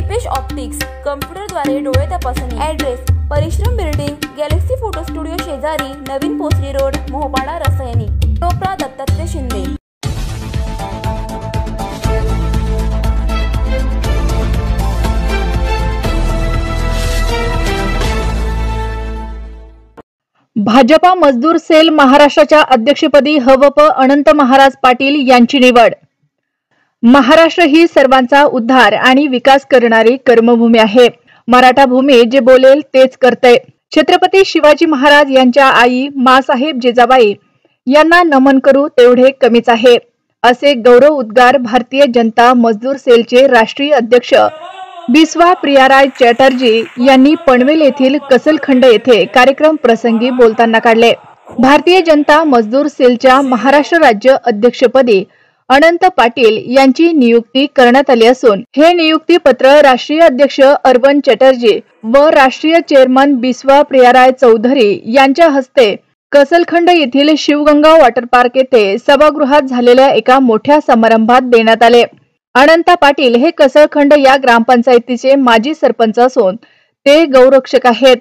Deepesh optics, कम्प्युटरद्वारे डोळे तपासणी। Address परिश्रम बिल्डिंग, गॅलेक्सी फोटो स्टुडिओ शेजारी, नवीन पोचली रोड, मोहपाडा, रसायनी। प्रा दत्तात्रय शिंदे। भाजपा मजदूर सेल महाराष्ट्राच्या अध्यक्षपदी हवप अनंत महाराज पाटील यांची निवड। महाराष्ट्र ही सर्वांचा उद्धार आणि विकास करणारी कर्मभूमी आहे। मराठा भूमी जे बोलेल तेच करते। छत्रपती शिवाजी महाराज यांच्या आई मासाहेब जिजाबाई यांना नमन करू तेवढे कमीच आहे, असे गौरव उद्गार भारतीय जनता मजदूर सेलचे राष्ट्रीय अध्यक्ष बिस्वा प्रियाराय चॅटर्जी यांनी पनवेल येथील कसलखंड येथे कार्यक्रम प्रसंगी बोलताना काढले। भारतीय जनता मजदूर सेलच्या महाराष्ट्र राज्य अध्यक्षपदी अनंत पाटील यांची नियुक्ती करण्यात आली असून हे नियुक्ती पत्र राष्ट्रीय अध्यक्ष अर्बन चॅटर्जी व राष्ट्रीय चेअरमन बिस्वा प्रियाराय चौधरी यांच्या हस्ते कसलखंड येथील शिवगंगा वॉटर पार्क येथे सभागृहात झालेल्या एका मोठ्या समारंभात देण्यात आले। अनंत पाटील हे कसलखंड या ग्रामपंचायतीचे माजी सरपंच असून ते गौरक्षक आहेत।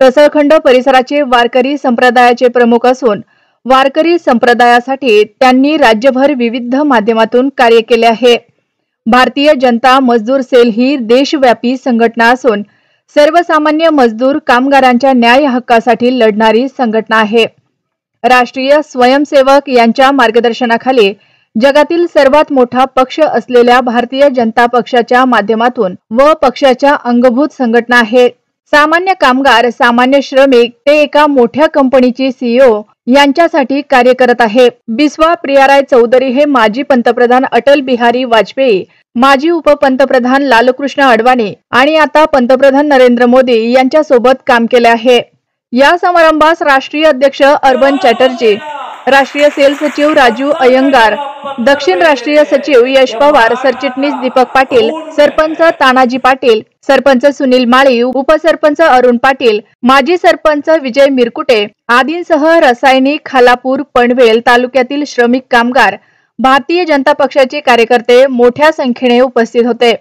कसलखंड परिसराचे वारकरी संप्रदायाचे प्रमुख असून वारकरी संप्रदायासाठी त्यांनी राज्यभर विविध माध्यमातून कार्य केले आहे। भारतीय जनता मजदूर सेल ही देशव्यापी संघटना असून सर्वसामान्य मजदूर कामगारांच्या न्याय हक्कासाठी लढणारी संघटना आहे। राष्ट्रीय स्वयंसेवक यांच्या मार्गदर्शनाखाली जगातील सर्वात मोठा पक्ष असलेल्या भारतीय जनता पक्षाच्या माध्यमातून व पक्षाच्या अंगभूत संघटना आहे। सामान्य कामगार, सामान्य श्रमिक ते एका मोठ्या कंपनीची सीईओ यांच्यासाठी कार्य करत आहे। बिस्वा प्रियाराय चौधरी हे माजी पंतप्रधान अटल बिहारी वाजपेयी, माजी उपपंतप्रधान लालकृष्ण अडवाणी आणि आता पंतप्रधान नरेंद्र मोदी यांच्या सोबत काम केले आहे। या समारंभास राष्ट्रीय अध्यक्ष अर्बन चॅटर्जी, राष्ट्रीय सेल सचिव राजू अयंगार, दक्षिण राष्ट्रीय सचिव यश पवार, सरचिटणीस दीपक पाटील, सरपंच तानाजी पाटील, सरपंच सुनील माळी, उपसरपंच अरुण पाटील, माजी सरपंच विजय मिरकुटे आदींसह रसायनी, खालापूर, पनवेल तालुक्यातील श्रमिक कामगार, भारतीय जनता पक्षाचे कार्यकर्ते मोठ्या संख्येने उपस्थित होते।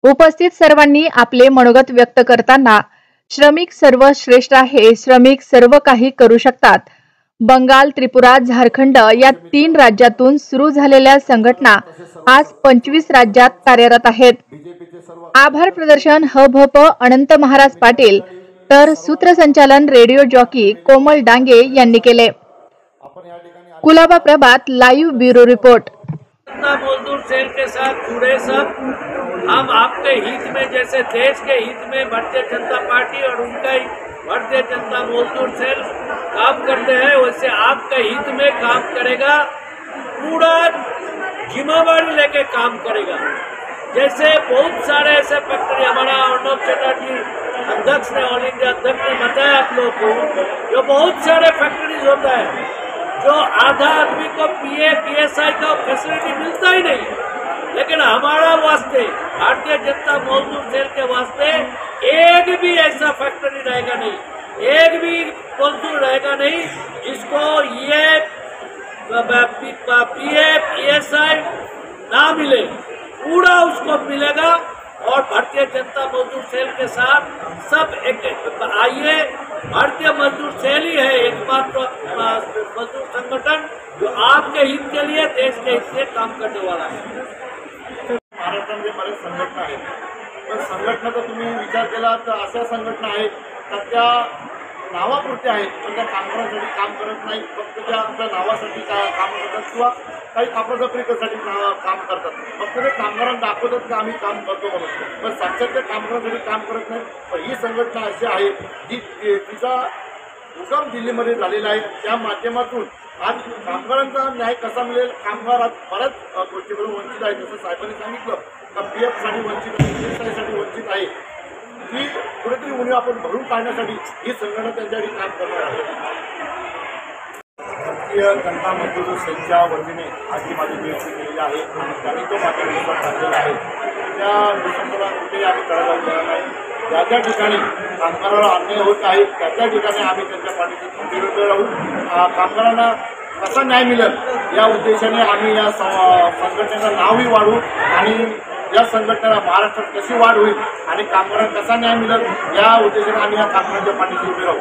उपस्थित सर्वांनी आपले मनोगत व्यक्त करताना श्रमिक सर्वश्रेष्ठ आहे, श्रमिक सर्व काही करू शकतात। बंगाल, त्रिपुरा, झारखंड या 3 राज्यातून सुरू झालेल्या संघटना आज 25 राज्यात कार्यरत आहेत। आभार प्रदर्शन हभप अनंत महाराज पाटील तर सूत्रसंचालन रेडिओ जॉकी कोमल डांगे यांनी केले। कुलाबा प्रभात लाइव ब्यूरो रिपोर्ट। मजदूर सेल के साथ जुड़े सब हम आपके हित में, जैसे देश के हित में भारतीय जनता पार्टी और उनका ही भारतीय जनता मजदूर सेल काम करते हैं, वैसे आपके हित में काम करेगा, पूरा जिम्मेवारी लेके काम करेगा। जैसे बहुत सारे ऐसे फैक्ट्री हमारा अर्नब चटर्जी अध्यक्ष ने, ऑल इंडिया अध्यक्ष ने बताया आप लोग को, जो बहुत सारे फैक्ट्रीज होता है जो आधा आदमी को पीए पीएसआई का फैसिलिटी मिलता ही नहीं, लेकिन हमारा वास्ते भारतीय जनता मजदूर सेल के वास्ते एक भी ऐसा फैक्ट्री रहेगा नहीं, एक भी मजदूर रहेगा नहीं जिसको ये पीए पीएसआई ना मिले, पूरा उसको मिलेगा। और भारतीय जनता मजदूर सेल के साथ सब एक आइए, भारतीय मजदूर सेल ही है एकमात्र मजदूर संगठन जो आपके हित के लिए, देश के हित से काम करने वाला है। महाराष्ट्रामध्ये बरेच संघटना आहेत, पण संघटना तर तुम्ही विचार केला तर अशा संघटना आहेत तर त्या नावापुरत्या आहेत, पण त्या कामगारांसाठी काम करत नाही, फक्त त्या आपल्या नावासाठी काम करतात किंवा काही कापडकपडीसाठी काम करतात, फक्त ते कामगारांना दाखवतात की आम्ही काम करतो म्हणून, पण साक्षात त्या कामगारांसाठी काम करत नाही। पण ही संघटना अशी आहे जी तिचा उगम दिल्लीमध्ये झालेला आहे, त्या माध्यमातून आज कामगारांचा न्याय कसा मिळेल, कामगार आज बऱ्याच गोष्टीकडून वंचित आहे। जसं साहेबांनी सांगितलं का पीएफसाठी वंचित आहे, पीएसआयसाठी वंचित आहे, की कुठेतरी उणीव आपण भरून काढण्यासाठी ही संघटना त्यांच्यासाठी काम करणार आहे। भारतीय जनता मजदूर सेलच्या वतीने आज ही माझी नियुक्ती केलेली आहे आणि त्यांनी तो माझ्या विश्वास टाकलेला आहे। त्या विश्वासाला कुठेही आम्ही तळागाळ केला नाही। ज्या ज्या ठिकाणी कामगाराला अन्याय होत आहे त्या त्या ठिकाणी आम्ही त्यांच्या पाठीशी खंबीरपणे राहू, कामगारांना कसा न्याय मिळेल या उद्देशाने आम्ही या संघटनेचं नावही वाढवू आणि या संघटनेला महाराष्ट्रात कशी वाढ होईल आणि कामगारांना कसा न्याय मिळेल या उद्देशाने आम्ही या कामगारांच्या पाठीशी उभे राहू.